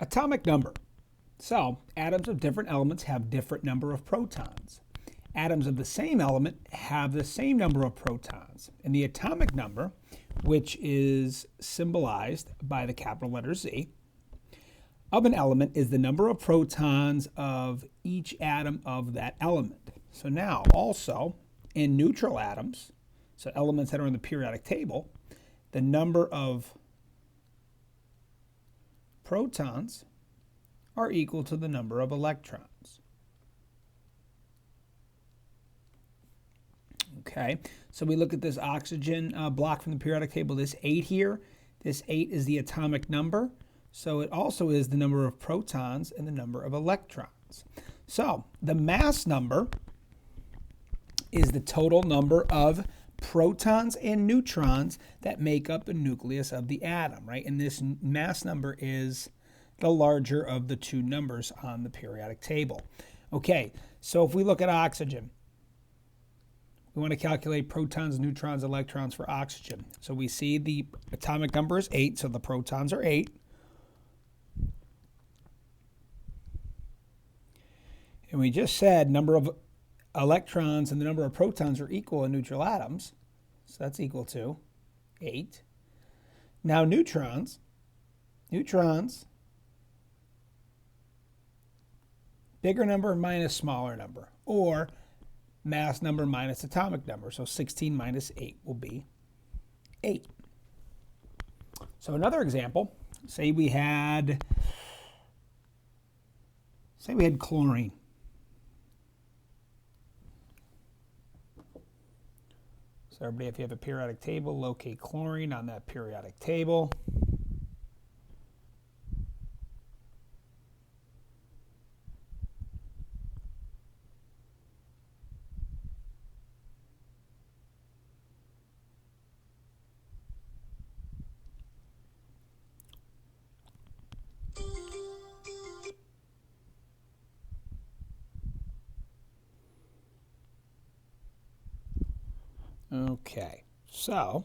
Atomic number. So, atoms of different elements have different number of protons. Atoms of the same element have the same number of protons. And the atomic number, which is symbolized by the capital letter Z, of an element is the number of protons of each atom of that element. So now, also, in neutral atoms, so elements that are in the periodic table, the number of protons are equal to the number of electrons. Okay, so we look at this oxygen block from the periodic table, this 8 here. This 8 is the atomic number, so it also is the number of protons and the number of electrons. So the mass number is the total number of protons and neutrons that make up the nucleus of the atom, right? And this mass number is the larger of the two numbers on the periodic table. Okay, so if we look at oxygen, we want to calculate protons, neutrons, electrons for oxygen. So we see the atomic number is 8, so the protons are 8. And we just said number of electrons and the number of protons are equal in neutral atoms. So that's equal to 8. Now neutrons, bigger number minus smaller number, or mass number minus atomic number. So 16 minus 8 will be 8. So another example, say we had chlorine. So everybody, if you have a periodic table, locate chlorine on that periodic table. Okay, so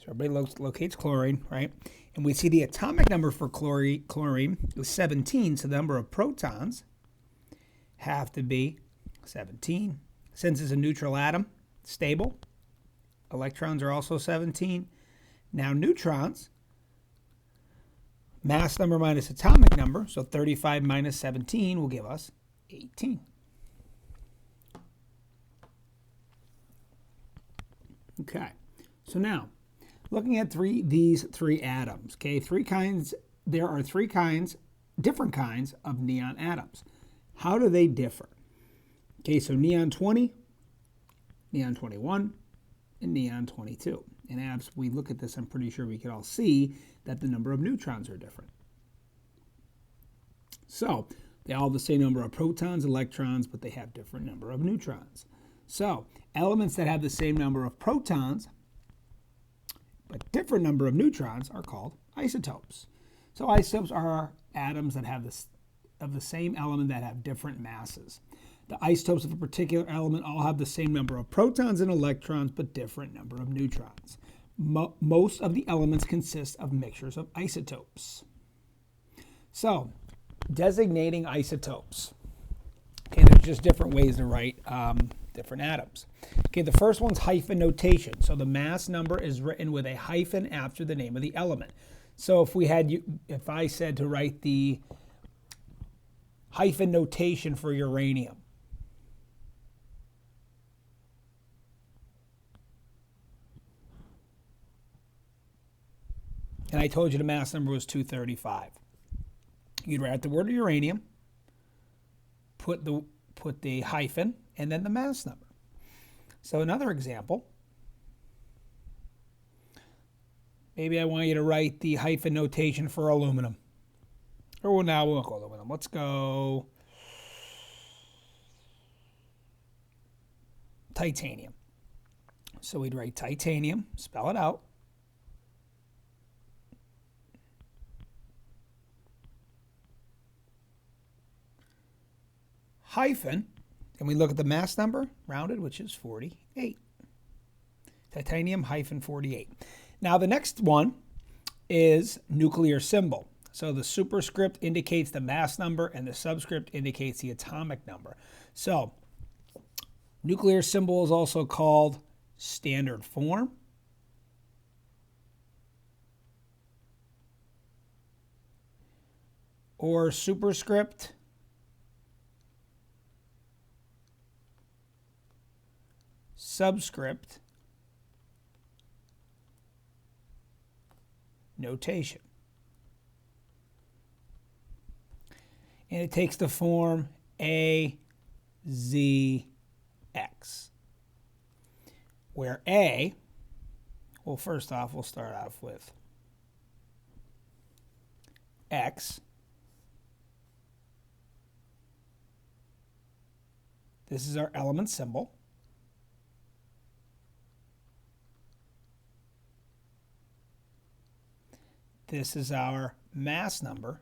everybody locates chlorine, right? And we see the atomic number for chlorine is 17, so the number of protons have to be 17. Since it's a neutral atom, stable, electrons are also 17. Now neutrons, mass number minus atomic number, so 35 minus 17 will give us 18. Okay, so now looking at these three atoms, okay, there are different kinds of neon atoms. How do they differ? Okay, so neon 20, neon 21, and neon 22. And as we look at this, I'm pretty sure we can all see that the number of neutrons are different. So they all have the same number of protons, electrons, but they have different number of neutrons. So elements that have the same number of protons but different number of neutrons are called isotopes. So isotopes are atoms that have of the same element that have different masses. The isotopes of a particular element all have the same number of protons and electrons, but different number of neutrons. Most of the elements consist of mixtures of isotopes. So, designating isotopes. Okay, there's just different ways to write different atoms. Okay, the first one's hyphen notation. So the mass number is written with a hyphen after the name of the element. So if I said to write the hyphen notation for uranium, and I told you the mass number was 235, you'd write the word uranium, put the hyphen, and then the mass number. So another example, maybe I want you to write the hyphen notation for aluminum. Or now we'll go aluminum. Let's go titanium. So we'd write titanium, spell it out. Hyphen, And we look at the mass number, rounded, which is 48. Titanium-48. Now the next one is nuclear symbol. So the superscript indicates the mass number and the subscript indicates the atomic number. So nuclear symbol is also called standard form. Or superscript. Subscript. Notation. And it takes the form A, Z, X. Where A, well, first off, we'll start off with X. This is our element symbol. This is our mass number,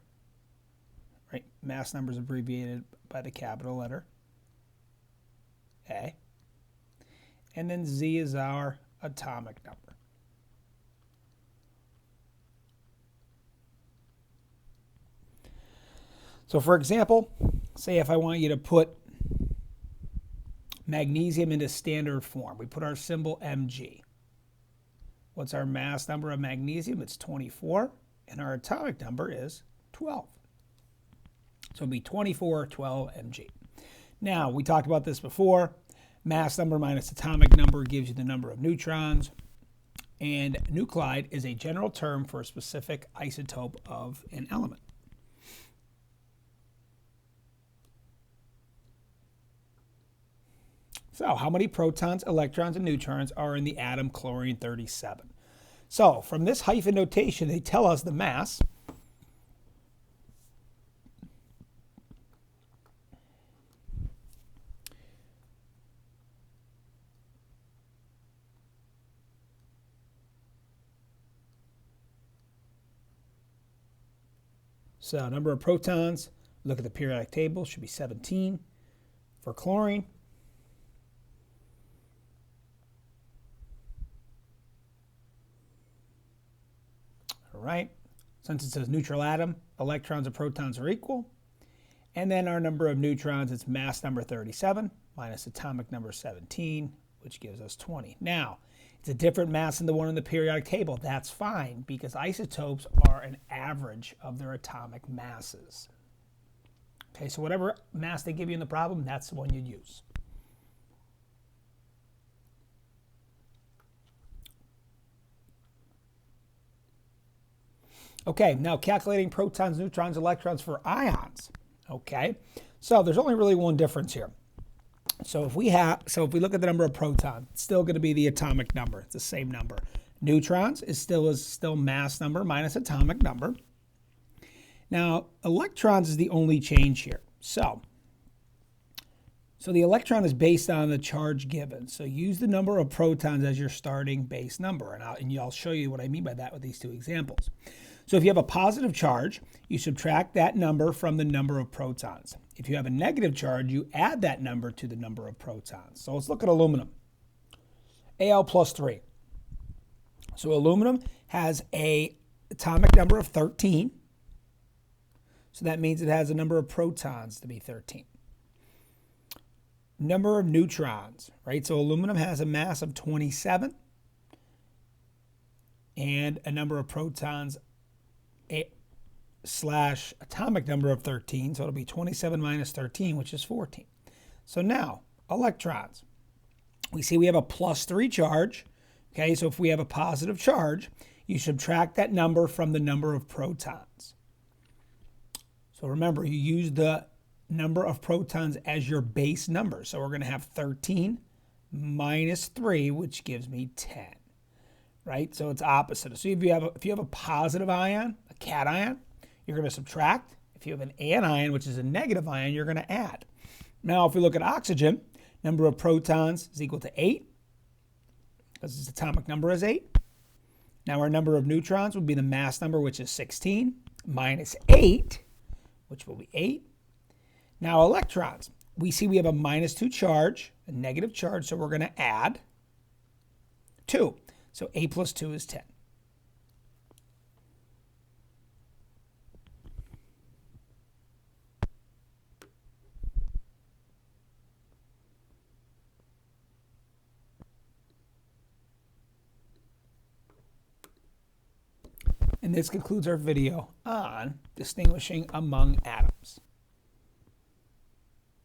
right? Mass number is abbreviated by the capital letter A. And then Z is our atomic number. So for example, say if I want you to put magnesium into standard form, we put our symbol Mg. What's our mass number of magnesium? It's 24, and our atomic number is 12. So it'll be 24, 12 Mg. Now, we talked about this before. Mass number minus atomic number gives you the number of neutrons, and nuclide is a general term for a specific isotope of an element. So how many protons, electrons, and neutrons are in the atom chlorine-37? So from this hyphen notation, they tell us the mass. So number of protons, look at the periodic table, should be 17 for chlorine. Right? Since it says neutral atom, electrons and protons are equal. And then our number of neutrons, it's mass number 37 minus atomic number 17, which gives us 20. Now, it's a different mass than the one in the periodic table. That's fine because isotopes are an average of their atomic masses. Okay, so whatever mass they give you in the problem, that's the one you'd use. Okay, now calculating protons, neutrons, electrons for ions. Okay, so there's only really one difference here. So if we look at the number of protons, it's still going to be the atomic number. It's the same number. Neutrons is still mass number minus atomic number. Now electrons is the only change here. So the electron is based on the charge given. So use the number of protons as your starting base number, and I'll show you what I mean by that with these two examples. So if you have a positive charge, you subtract that number from the number of protons. If you have a negative charge, you add that number to the number of protons. So let's look at aluminum. Al plus 3. So aluminum has an atomic number of 13. So that means it has a number of protons to be 13. Number of neutrons, right? So aluminum has a mass of 27 and a number of protons slash atomic number of 13. So it'll be 27 minus 13, which is 14. So now, electrons. We see we have a plus 3 charge. Okay, so if we have a positive charge, you subtract that number from the number of protons. So remember, you use the number of protons as your base number. So we're going to have 13 minus 3, which gives me 10. Right? So it's opposite. So if you have a positive ion, a cation, you're going to subtract. If you have an anion, which is a negative ion, you're going to add. Now, if we look at oxygen, number of protons is equal to 8, because its atomic number is 8. Now, our number of neutrons would be the mass number, which is 16, minus 8, which will be 8. Now, electrons. we see we have a -2 charge, a negative charge, so we're going to add 2. So A plus 2 is 10. And this concludes our video on distinguishing among atoms.